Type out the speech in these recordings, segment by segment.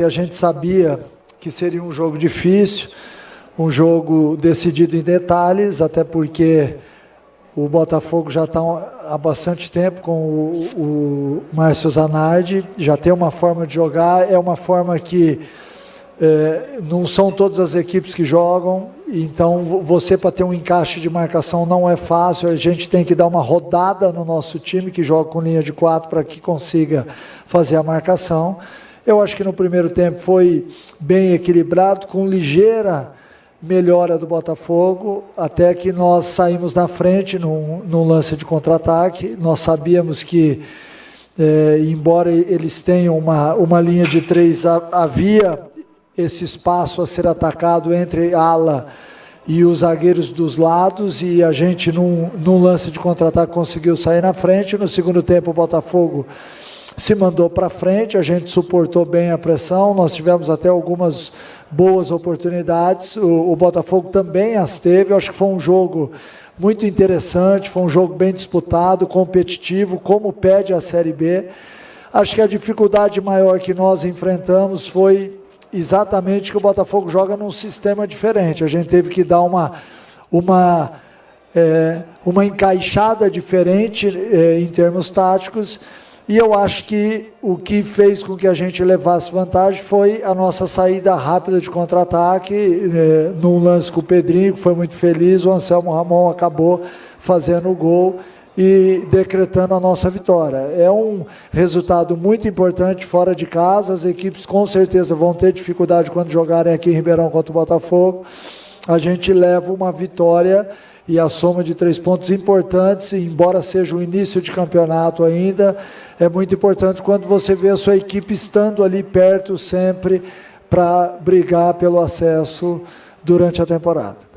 A gente sabia que seria um jogo difícil, um jogo decidido em detalhes, até porque o Botafogo já está há bastante tempo com o Márcio Zanardi, já tem uma forma de jogar, é uma forma que não são todas as equipes que jogam, então você, para ter um encaixe de marcação, não é fácil, a gente tem que dar uma rodada no nosso time, que joga com linha de 4, para que consiga fazer a marcação. Eu acho que no primeiro tempo foi bem equilibrado, com ligeira melhora do Botafogo, até que nós saímos na frente num lance de contra-ataque. Nós sabíamos que, embora eles tenham uma linha de 3, havia esse espaço a ser atacado entre ala e os zagueiros dos lados, e a gente, num lance de contra-ataque, conseguiu sair na frente. No segundo tempo, o Botafogo se mandou para frente, a gente suportou bem a pressão, nós tivemos até algumas boas oportunidades, o Botafogo também as teve. Eu acho que foi um jogo muito interessante, foi um jogo bem disputado, competitivo, como pede a Série B. Acho que a dificuldade maior que nós enfrentamos foi exatamente que o Botafogo joga num sistema diferente, a gente teve que dar uma encaixada diferente em termos táticos. E eu acho que o que fez com que a gente levasse vantagem foi a nossa saída rápida de contra-ataque, num lance com o Pedrinho, que foi muito feliz, o Anselmo Ramon acabou fazendo o gol e decretando a nossa vitória. É um resultado muito importante fora de casa, as equipes com certeza vão ter dificuldade quando jogarem aqui em Ribeirão contra o Botafogo. A gente leva uma vitória e a soma de 3 pontos importantes, embora seja o início de campeonato ainda, é muito importante quando você vê a sua equipe estando ali perto sempre para brigar pelo acesso durante a temporada.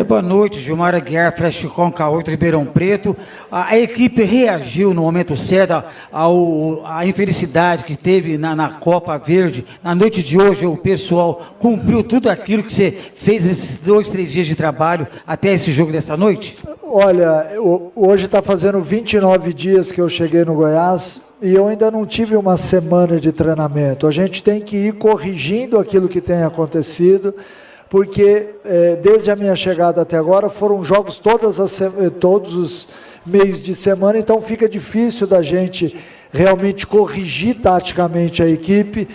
Boa noite, Gilmar Aguiar, Flashcom K8 Ribeirão Preto. A equipe reagiu no momento certo à infelicidade que teve na Copa Verde. Na noite de hoje, o pessoal cumpriu tudo aquilo que você fez nesses 2, 3 dias de trabalho até esse jogo dessa noite? Olha, hoje está fazendo 29 dias que eu cheguei no Goiás e eu ainda não tive uma semana de treinamento. A gente tem que ir corrigindo aquilo que tem acontecido, porque desde a minha chegada até agora foram jogos todos os meios de semana, então fica difícil da gente realmente corrigir taticamente a equipe,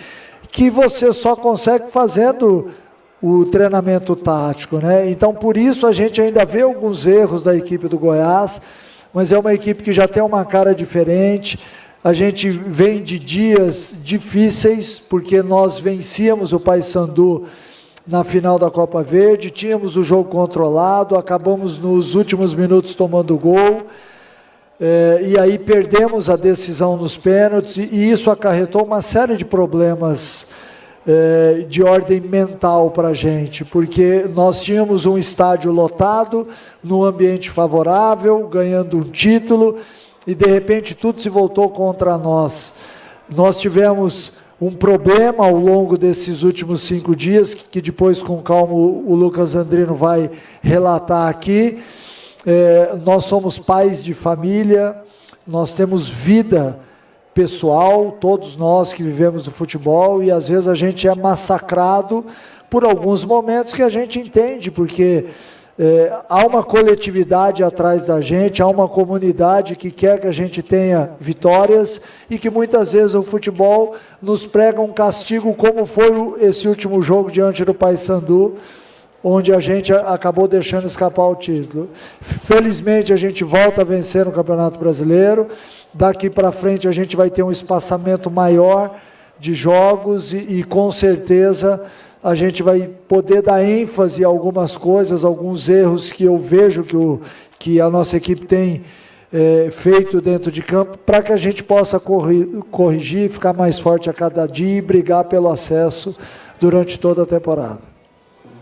que você só consegue fazendo o treinamento tático, né? Então, por isso, a gente ainda vê alguns erros da equipe do Goiás, mas é uma equipe que já tem uma cara diferente. A gente vem de dias difíceis, porque nós vencíamos o Paysandu na final da Copa Verde, tínhamos o jogo controlado, acabamos nos últimos minutos tomando gol, e aí perdemos a decisão nos pênaltis, e isso acarretou uma série de problemas de ordem mental para a gente, porque nós tínhamos um estádio lotado, num ambiente favorável, ganhando um título, e de repente tudo se voltou contra nós. Nós tivemos um problema ao longo desses últimos 5 dias, que depois, com calma, o Lucas Andrino vai relatar aqui. Nós somos pais de família, nós temos vida pessoal, todos nós que vivemos do futebol, e às vezes a gente é massacrado por alguns momentos que a gente entende, porque há uma coletividade atrás da gente, há uma comunidade que quer que a gente tenha vitórias, e que muitas vezes o futebol nos prega um castigo, como foi esse último jogo diante do Paysandu, onde a gente acabou deixando escapar o título. Felizmente a gente volta a vencer no Campeonato Brasileiro, daqui para frente a gente vai ter um espaçamento maior de jogos, e com certeza a gente vai poder dar ênfase a algumas coisas, alguns erros que eu vejo que a nossa equipe tem feito dentro de campo, para que a gente possa corrigir, ficar mais forte a cada dia e brigar pelo acesso durante toda a temporada.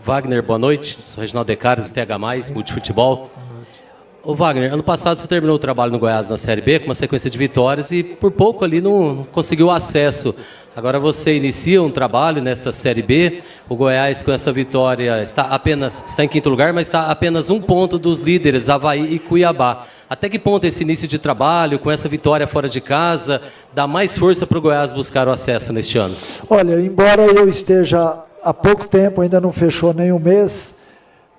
Wagner, boa noite. Sou Reginaldo Decares, TH+, Multifutebol. Ô Wagner, ano passado você terminou o trabalho no Goiás na Série B com uma sequência de vitórias e por pouco ali não conseguiu acesso. Agora você inicia um trabalho nesta Série B. O Goiás com essa vitória está em quinto lugar, mas está a apenas um ponto dos líderes, Avaí e Cuiabá. Até que ponto esse início de trabalho, com essa vitória fora de casa, dá mais força para o Goiás buscar o acesso neste ano? Olha, embora eu esteja há pouco tempo, ainda não fechou nem um mês,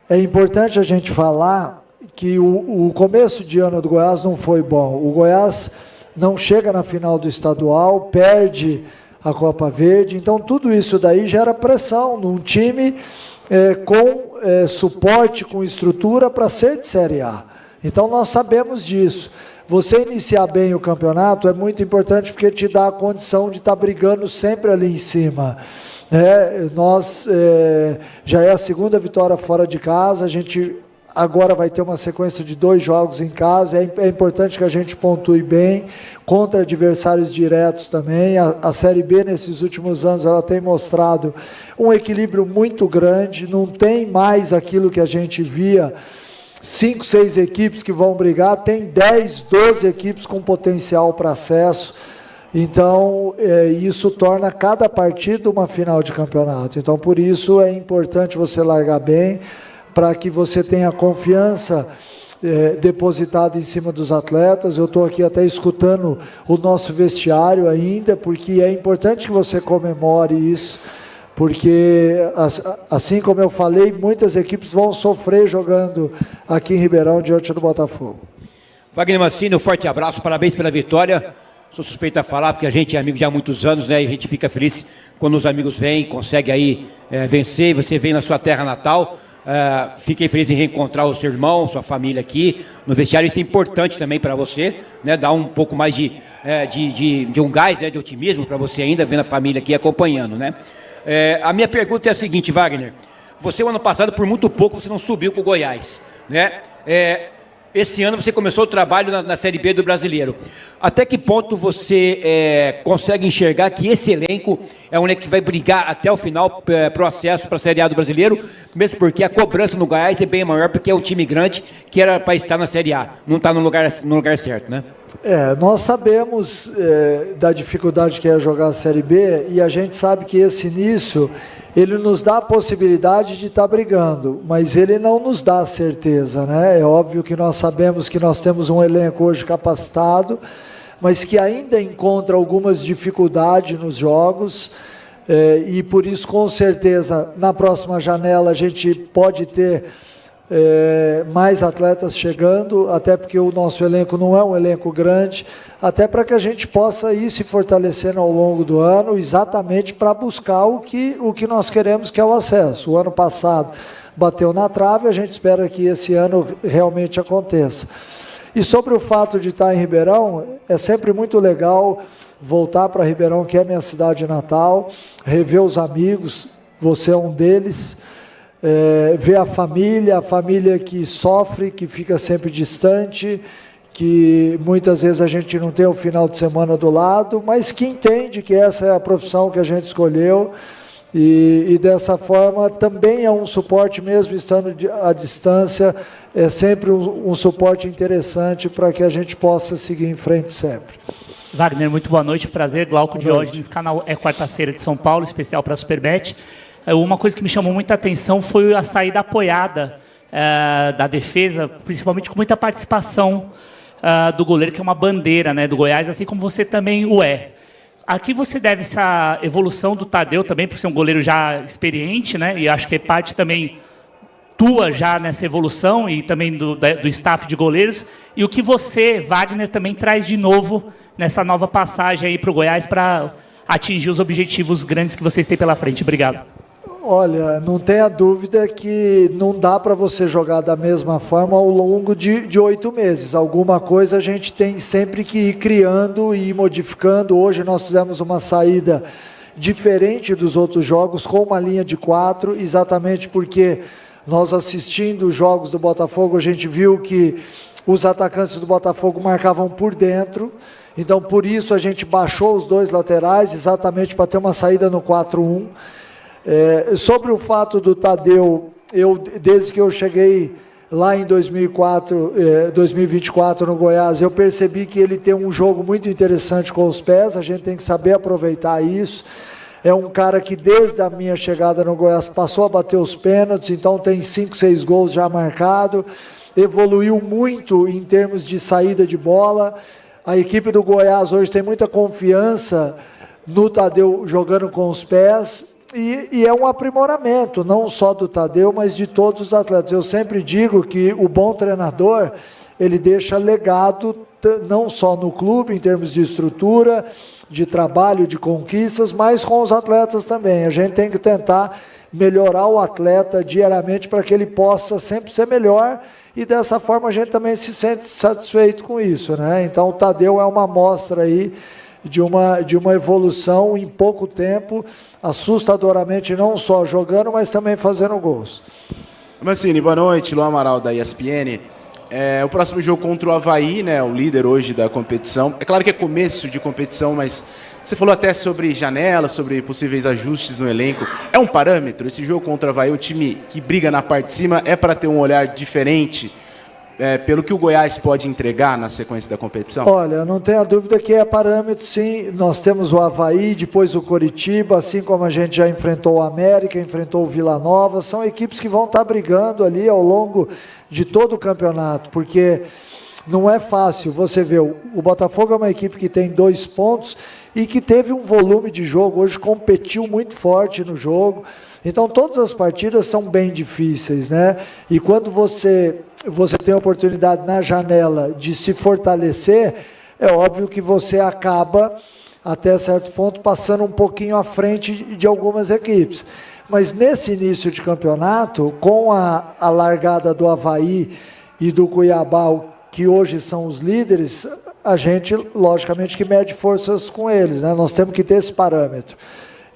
é importante a gente falar que o começo de ano do Goiás não foi bom. O Goiás não chega na final do estadual, perde a Copa Verde, então tudo isso daí gera pressão num time com suporte, com estrutura para ser de Série A. Então nós sabemos disso. Você iniciar bem o campeonato é muito importante porque te dá a condição de estar brigando sempre ali em cima. Já é a segunda vitória fora de casa, a gente agora vai ter uma sequência de 2 jogos em casa, é importante que a gente pontue bem, contra adversários diretos também. A Série B, nesses últimos anos, ela tem mostrado um equilíbrio muito grande, não tem mais aquilo que a gente via, 5, 6 equipes que vão brigar, tem 10, 12 equipes com potencial para acesso. Então, isso torna cada partida uma final de campeonato. Então, por isso é importante você largar bem, para que você tenha confiança depositada em cima dos atletas. Eu estou aqui até escutando o nosso vestiário ainda, porque é importante que você comemore isso, porque, assim como eu falei, muitas equipes vão sofrer jogando aqui em Ribeirão diante do Botafogo. Wagner Mancini, um forte abraço, parabéns pela vitória. Sou suspeito a falar, porque a gente é amigo já há muitos anos, né? E a gente fica feliz quando os amigos vêm, conseguem aí vencer, você vem na sua terra natal. Fiquei feliz em reencontrar o seu irmão, sua família aqui no vestiário. Isso é importante também para você, né? Dar um pouco mais de um gás, né? De otimismo para você ainda, vendo a família aqui acompanhando, né? A minha pergunta é a seguinte, Wagner. Você, o ano passado, por muito pouco, você não subiu para o Goiás, né? Esse ano você começou o trabalho na Série B do Brasileiro. Até que ponto você consegue enxergar que esse elenco é um elenco que vai brigar até o final para o acesso para a Série A do Brasileiro? Mesmo porque a cobrança no Goiás é bem maior, porque é um time grande que era para estar na Série A. Não está no lugar certo, né? Nós sabemos da dificuldade que é jogar a Série B, e a gente sabe que esse início ele nos dá a possibilidade de estar brigando, mas ele não nos dá a certeza, né? É óbvio que nós sabemos que nós temos um elenco hoje capacitado, mas que ainda encontra algumas dificuldades nos jogos, e por isso, com certeza, na próxima janela a gente pode ter mais atletas chegando, até porque o nosso elenco não é um elenco grande, até para que a gente possa ir se fortalecendo ao longo do ano, exatamente para buscar o que nós queremos, que é o acesso. O ano passado bateu na trave, a gente espera que esse ano realmente aconteça. E sobre o fato de estar em Ribeirão, é sempre muito legal voltar para Ribeirão, que é minha cidade natal, rever os amigos, você é um deles, ver a família que sofre, que fica sempre distante, que muitas vezes a gente não tem o final de semana do lado, mas que entende que essa é a profissão que a gente escolheu, e dessa forma também é um suporte, mesmo estando à distância, é sempre um suporte interessante para que a gente possa seguir em frente sempre. Wagner, muito boa noite, prazer. Glauco Diógenes, canal quarta-feira de São Paulo, especial para a Superbet. Uma coisa que me chamou muita atenção foi a saída apoiada da defesa, principalmente com muita participação do goleiro, que é uma bandeira, né, do Goiás, assim como você também o é. Aqui você deve essa evolução do Tadeu também, por ser um goleiro já experiente, né, e acho que é parte também tua já nessa evolução e também do staff de goleiros, e o que você, Wagner, também traz de novo nessa nova passagem aí para o Goiás para atingir os objetivos grandes que vocês têm pela frente. Obrigado. Olha, não tenha dúvida que não dá para você jogar da mesma forma ao longo de 8 meses. Alguma coisa a gente tem sempre que ir criando e ir modificando. Hoje nós fizemos uma saída diferente dos outros jogos, com uma linha de 4, exatamente porque nós, assistindo os jogos do Botafogo, a gente viu que os atacantes do Botafogo marcavam por dentro. Então, por isso, a gente baixou os 2 laterais, exatamente para ter uma saída no 4-1. Sobre o fato do Tadeu, desde que eu cheguei lá em 2024 no Goiás, eu percebi que ele tem um jogo muito interessante com os pés, a gente tem que saber aproveitar isso. É um cara que desde a minha chegada no Goiás passou a bater os pênaltis, então tem 5, 6 gols já marcados, evoluiu muito em termos de saída de bola. A equipe do Goiás hoje tem muita confiança no Tadeu jogando com os pés, e é um aprimoramento, não só do Tadeu, mas de todos os atletas. Eu sempre digo que o bom treinador, ele deixa legado não só no clube, em termos de estrutura, de trabalho, de conquistas, mas com os atletas também. A gente tem que tentar melhorar o atleta diariamente para que ele possa sempre ser melhor, e dessa forma a gente também se sente satisfeito com isso, né? Então o Tadeu é uma amostra aí de uma evolução em pouco tempo, assustadoramente, não só jogando, mas também fazendo gols. Mancini, boa noite, Luan Amaral da ESPN. O próximo jogo contra o Avaí, né, o líder hoje da competição. É claro que é começo de competição, mas você falou até sobre janela, sobre possíveis ajustes no elenco. É um parâmetro? Esse jogo contra o Avaí, o time que briga na parte de cima, é para ter um olhar diferente pelo que o Goiás pode entregar na sequência da competição? Olha, não tenha dúvida que é parâmetro, sim. Nós temos o Avaí, depois o Coritiba, assim como a gente já enfrentou o América, enfrentou o Vila Nova. São equipes que vão estar brigando ali ao longo de todo o campeonato, porque não é fácil. Você vê, o Botafogo é uma equipe que tem 2 pontos e que teve um volume de jogo, hoje competiu muito forte no jogo. Então todas as partidas são bem difíceis, né? E quando você tem a oportunidade na janela de se fortalecer, é óbvio que você acaba, até certo ponto, passando um pouquinho à frente de algumas equipes. Mas nesse início de campeonato, com a largada do Avaí e do Cuiabá, que hoje são os líderes, a gente, logicamente, que mede forças com eles, né? Nós temos que ter esse parâmetro.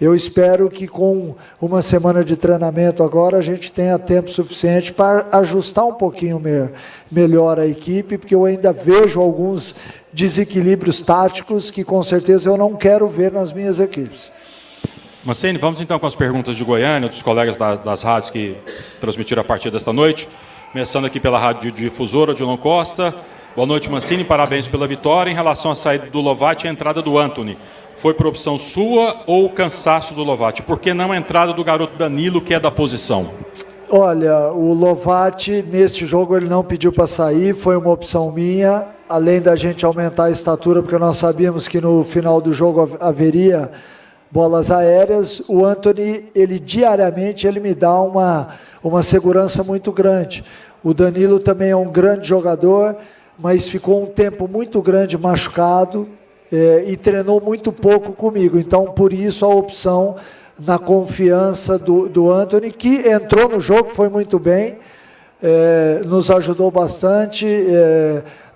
Eu espero que com uma semana de treinamento agora a gente tenha tempo suficiente para ajustar um pouquinho melhor a equipe, porque eu ainda vejo alguns desequilíbrios táticos que com certeza eu não quero ver nas minhas equipes. Mancini, vamos então com as perguntas de Goiânia, dos colegas das rádios que transmitiram a partida desta noite. Começando aqui pela Rádio Difusora, Odilon Costa. Boa noite, Mancini, parabéns pela vitória. Em relação à saída do Lovati e a entrada do Antony, foi por opção sua ou cansaço do Lovati? Por que não a entrada do garoto Danilo, que é da posição? Olha, o Lovati, neste jogo, ele não pediu para sair, foi uma opção minha, além da gente aumentar a estatura, porque nós sabíamos que no final do jogo haveria bolas aéreas. O Antony, ele diariamente, ele me dá uma segurança muito grande. O Danilo também é um grande jogador, mas ficou um tempo muito grande machucado, e treinou muito pouco comigo. Então, por isso, a opção na confiança do Antony, que entrou no jogo, foi muito bem, nos ajudou bastante.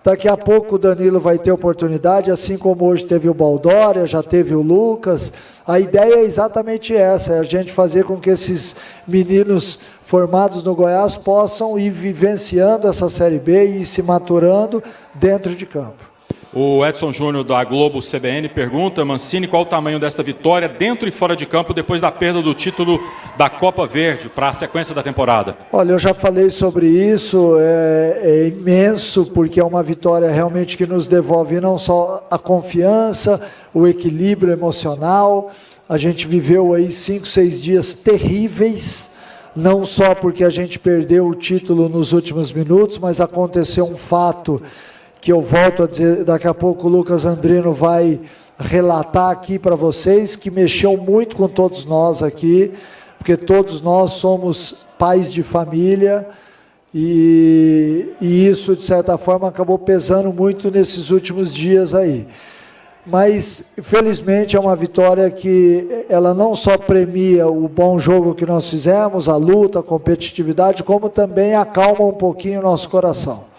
Daqui a pouco o Danilo vai ter oportunidade, assim como hoje teve o Baldória, já teve o Lucas. A ideia é exatamente essa, é a gente fazer com que esses meninos formados no Goiás possam ir vivenciando essa Série B e ir se maturando dentro de campo. O Edson Júnior, da Globo CBN, pergunta, Mancini, qual o tamanho desta vitória dentro e fora de campo depois da perda do título da Copa Verde para a sequência da temporada? Olha, eu já falei sobre isso, é imenso, porque é uma vitória realmente que nos devolve não só a confiança, o equilíbrio emocional. A gente viveu aí 5, 6 dias terríveis, não só porque a gente perdeu o título nos últimos minutos, mas aconteceu um fato que eu volto a dizer, daqui a pouco o Lucas Andrino vai relatar aqui para vocês, que mexeu muito com todos nós aqui, porque todos nós somos pais de família, e isso, de certa forma, acabou pesando muito nesses últimos dias aí. Mas, felizmente, é uma vitória que ela não só premia o bom jogo que nós fizemos, a luta, a competitividade, como também acalma um pouquinho o nosso coração.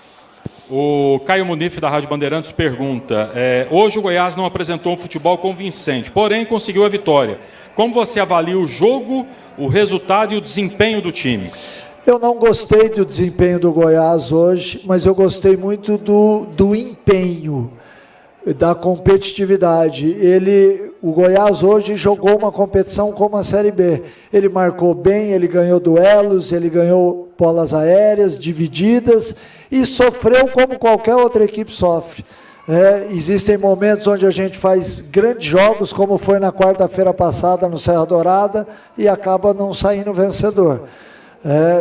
O Caio Munif, da Rádio Bandeirantes, pergunta, hoje o Goiás não apresentou um futebol convincente, porém conseguiu a vitória. Como você avalia o jogo, o resultado e o desempenho do time? Eu não gostei do desempenho do Goiás hoje, mas eu gostei muito do empenho. da competitividade. O Goiás hoje jogou uma competição como a Série B. Ele marcou bem, ele ganhou duelos, ele ganhou bolas aéreas, divididas, e sofreu como qualquer outra equipe sofre. Existem momentos onde a gente faz grandes jogos, como foi na quarta-feira passada no Serra Dourada, e acaba não saindo vencedor.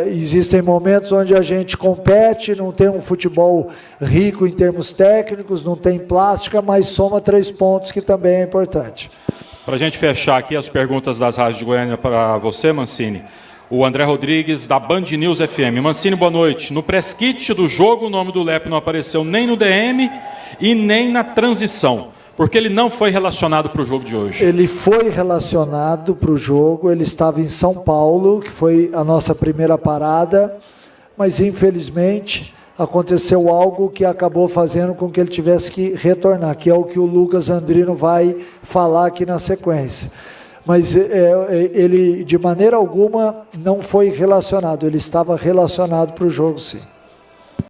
Existem momentos onde a gente compete, não tem um futebol rico em termos técnicos, não tem plástica, mas soma 3 pontos, que também é importante. Para a gente fechar aqui as perguntas das rádios de Goiânia para você, Mancini, o André Rodrigues, da Band News FM. Mancini, boa noite. No press kit do jogo, o nome do Lepe não apareceu nem no DM e nem na transição, porque ele não foi relacionado para o jogo de hoje. Ele foi relacionado para o jogo, ele estava em São Paulo, que foi a nossa primeira parada, mas infelizmente aconteceu algo que acabou fazendo com que ele tivesse que retornar, que é o que o Lucas Andrino vai falar aqui na sequência. Mas ele, de maneira alguma, não foi relacionado, ele estava relacionado para o jogo, sim.